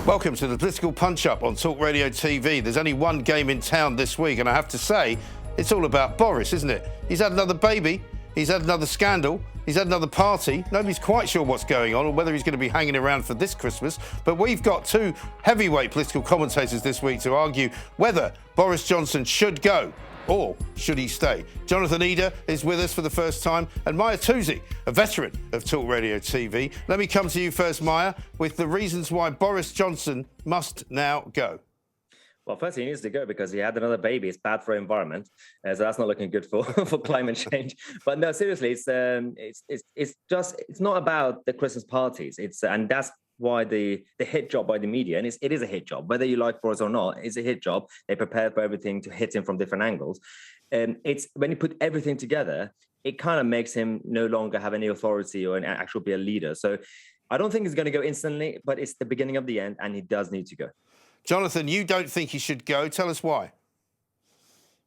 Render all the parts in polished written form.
Welcome to the Political Punch-Up on Talk Radio TV. There's only one game in town this week, and I have to say, it's all about Boris, isn't it? He's had another baby, he's had another scandal, he's had another party. Nobody's quite sure what's going on or whether he's going to be hanging around for this Christmas. But we've got two heavyweight political commentators this week to argue whether Boris Johnson should go or should he stay. Jonathan Eida is with us for the first time, and Mahyar Tousi, a veteran of Talk Radio TV. Let me come to you first, Mahyar, with the reasons why Boris Johnson must now go. Well, first he needs to go because he had another baby. It's bad for environment, so that's not looking good for for climate change. But no, seriously, it's not about the Christmas parties. And that's why the hit job by the media, and it is a hit job, whether you like Boris or not, it's a hit job. They prepare for everything to hit him from different angles. It's when you put everything together, it kind of makes him no longer have any authority or actually be a leader. So I don't think he's going to go instantly, but it's the beginning of the end, and he does need to go. Jonathan, you don't think he should go. Tell us why.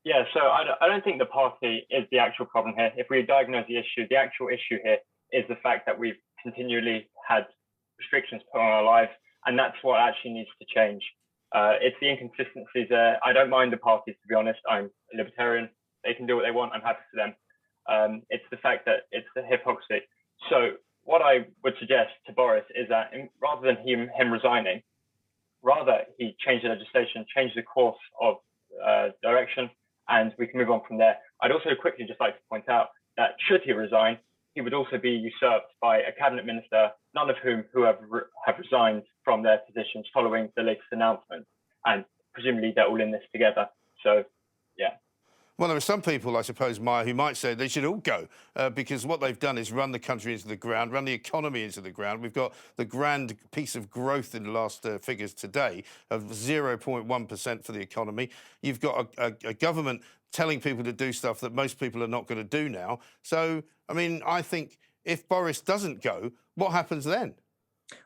Yeah, so I don't think the party is the actual problem here. If we diagnose the issue, the actual issue here is the fact that we've continually had restrictions put on our lives, and that's what actually needs to change. It's the inconsistencies there. I don't mind the parties, to be honest. I'm a libertarian. They can do what they want. I'm happy for them. It's the fact that it's the hypocrisy. So what I would suggest to Boris is that rather than him resigning, rather he change the legislation, change the course of direction, and we can move on from there. I'd also quickly just like to point out that should he resign, he would also be usurped by a cabinet minister, none of whom have resigned from their positions following the latest announcement. And presumably they're all in this together. So, yeah. Well, there are some people, I suppose, Mahyar, who might say they should all go because what they've done is run the country into the ground, run the economy into the ground. We've got the grand piece of growth in the last figures today of 0.1% for the economy. You've got a government telling people to do stuff that most people are not going to do now. So, I mean, I think if Boris doesn't go, what happens then?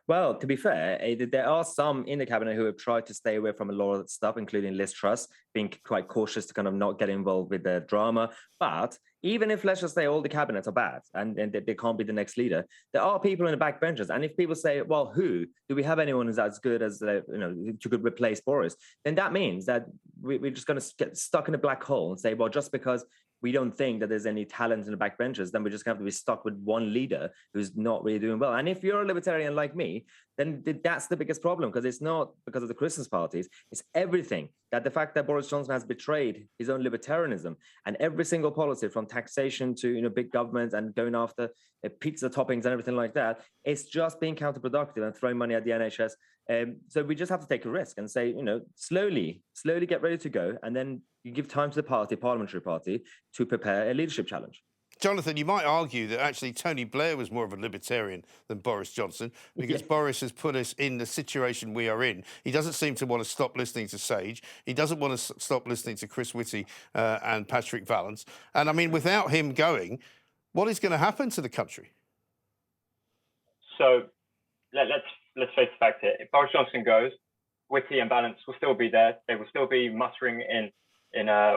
Well, to be fair, there are some in the cabinet who have tried to stay away from a lot of that stuff, including Liz Truss, being quite cautious to kind of not get involved with the drama. But even if, let's just say, all the cabinets are bad and they can't be the next leader, there are people in the backbenchers. And if people say, well, who? Do we have anyone who's as good as, who could replace Boris? Then that means that we're just going to get stuck in a black hole and say, well, just because we don't think that there's any talent in the backbenchers, then we're just going to have to be stuck with one leader who's not really doing well. And if you're a libertarian like me, then that's the biggest problem, because it's not because of the Christmas parties, it's everything. That the fact that Boris Johnson has betrayed his own libertarianism, and every single policy from taxation to big government and going after pizza toppings and everything like that, it's just being counterproductive and throwing money at the NHS. So we just have to take a risk and say, slowly get ready to go, and then you give time to the party, parliamentary party, to prepare a leadership challenge. Jonathan, you might argue that actually Tony Blair was more of a libertarian than Boris Johnson, because Boris has put us in the situation we are in. He doesn't seem to want to stop listening to Sage. He doesn't want to stop listening to Chris Whitty and Patrick Vallance. And I mean, without him going, what is going to happen to the country? So let's face the fact here. If Boris Johnson goes, Whitty and Vallance will still be there. They will still be muttering in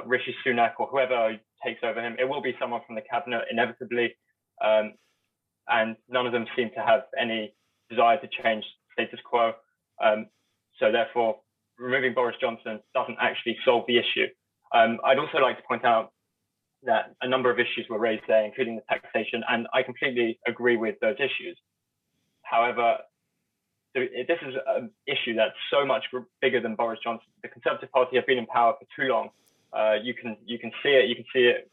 Rishi Sunak or whoever takes over him. It will be someone from the cabinet inevitably, and none of them seem to have any desire to change status quo. So therefore, removing Boris Johnson doesn't actually solve the issue. I'd also like to point out that a number of issues were raised there, including the taxation, and I completely agree with those issues. However, this is an issue that's so much bigger than Boris Johnson. The Conservative Party have been in power for too long. You can see it. You can see it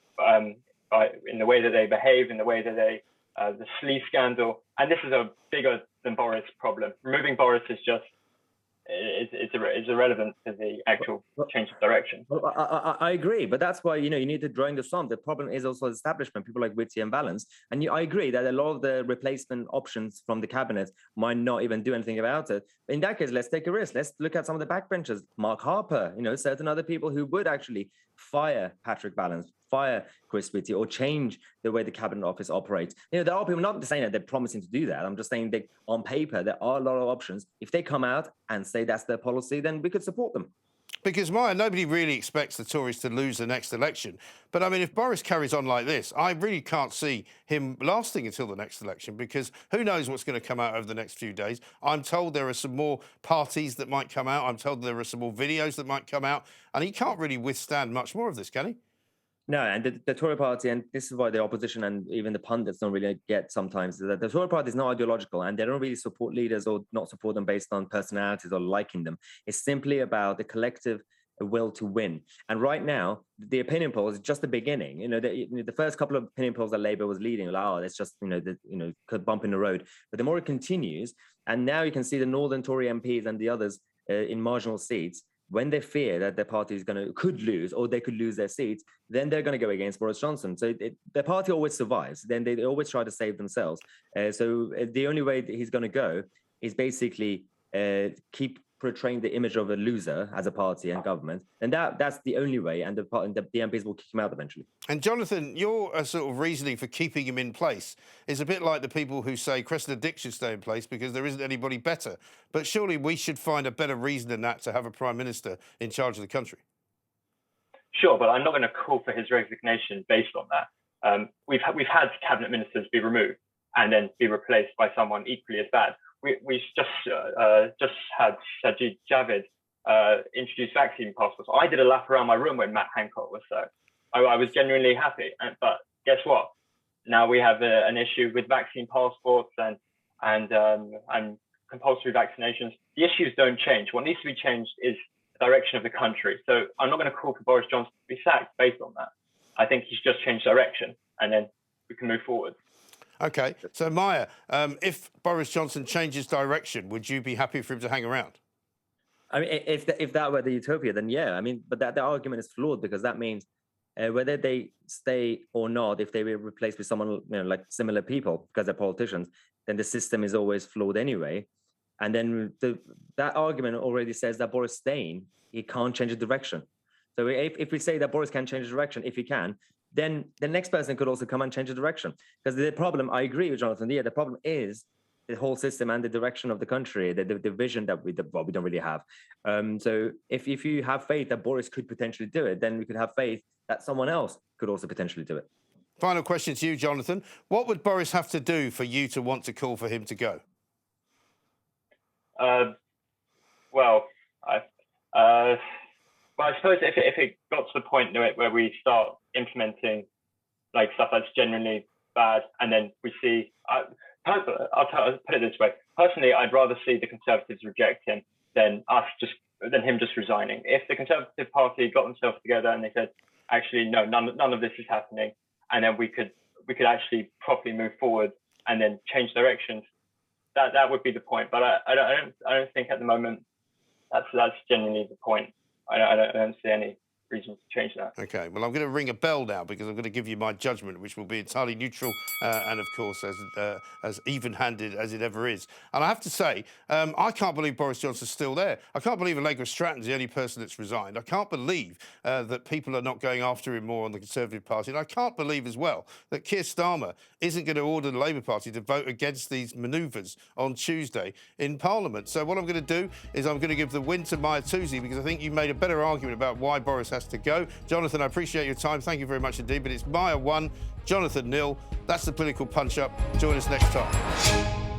in the way that they behave, in the way that the sleeve scandal. And this is a bigger than Boris problem. Removing Boris is just is irrelevant to the actual change of direction. Well, I agree, but that's why you need to draw in the sum. The problem is also establishment, people like Whitty and Vallance. And I agree that a lot of the replacement options from the cabinet might not even do anything about it. In that case, let's take a risk. Let's look at some of the backbenchers, Mark Harper, certain other people who would actually fire Patrick Vallance, fire Chris Whitty, or change the way the cabinet office operates. There are people, not saying that they're promising to do that. I'm just saying that on paper, there are a lot of options. If they come out and say that's their policy, then we could support them. Because, Maya, nobody really expects the Tories to lose the next election. But, I mean, if Boris carries on like this, I really can't see him lasting until the next election, because who knows what's going to come out over the next few days. I'm told there are some more parties that might come out. I'm told there are some more videos that might come out. And he can't really withstand much more of this, can he? No, and the Tory party, and this is why the opposition and even the pundits don't really get sometimes, that the Tory party is not ideological and they don't really support leaders or not support them based on personalities or liking them. It's simply about the collective will to win. And right now, the opinion polls is just the beginning. The first couple of opinion polls that Labour was leading, like, oh, it's just could bump in the road. But the more it continues, and now you can see the Northern Tory MPs and the others in marginal seats, when they fear that their party could lose or they could lose their seats, then they're going to go against Boris Johnson. So their party always survives. Then they always try to save themselves. So the only way that he's going to go is basically keep portraying the image of a loser as a party and government. And that's the only way. And the MPs will kick him out eventually. And Jonathan, your sort of reasoning for keeping him in place is a bit like the people who say Cressida Dick should stay in place because there isn't anybody better. But surely we should find a better reason than that to have a Prime Minister in charge of the country. Sure, but I'm not going to call for his resignation based on that. We've had cabinet ministers be removed and then be replaced by someone equally as bad. We just had Sajid Javid introduce vaccine passports. I did a lap around my room when Matt Hancock was so. I was genuinely happy. But guess what? Now we have an issue with vaccine passports and compulsory vaccinations. The issues don't change. What needs to be changed is the direction of the country. So I'm not going to call for Boris Johnson to be sacked based on that. I think he's just changed direction, and then we can move forward. OK, so Maya, if Boris Johnson changes direction, would you be happy for him to hang around? I mean, if that were the utopia, then yeah. I mean, but that the argument is flawed because that means whether they stay or not, if they were replaced with someone like similar people because they're politicians, then the system is always flawed anyway. And then that argument already says that Boris staying, he can't change the direction. So if we say that Boris can change the direction, if he can, then the next person could also come and change the direction. Because the problem, I agree with Jonathan, the problem is the whole system and the direction of the country, the vision that we don't really have. So if you have faith that Boris could potentially do it, then we could have faith that someone else could also potentially do it. Final question to you, Jonathan. What would Boris have to do for you to want to call for him to go? I suppose if it got to the point where we start implementing like stuff that's genuinely bad, and then we see, I'll put it this way. Personally, I'd rather see the Conservatives reject him than him just resigning. If the Conservative Party got themselves together and they said, actually, no, none of this is happening, and then we could actually properly move forward and then change directions, that would be the point. But I don't think at the moment that's genuinely the point. I don't see any reason to change that. OK, well, I'm going to ring a bell now because I'm going to give you my judgment, which will be entirely neutral and, of course, as even-handed as it ever is. And I have to say, I can't believe Boris Johnson's still there. I can't believe Allegra Stratton's the only person that's resigned. I can't believe that people are not going after him more on the Conservative Party. And I can't believe as well that Keir Starmer isn't going to order the Labour Party to vote against these manoeuvres on Tuesday in Parliament. So what I'm going to do is I'm going to give the win to Mahyar Tousi because I think you made a better argument about why Boris has to go. Jonathan, I appreciate your time. Thank you very much indeed. But it's Mahyar 1, Jonathan 0. That's the political punch-up. Join us next time.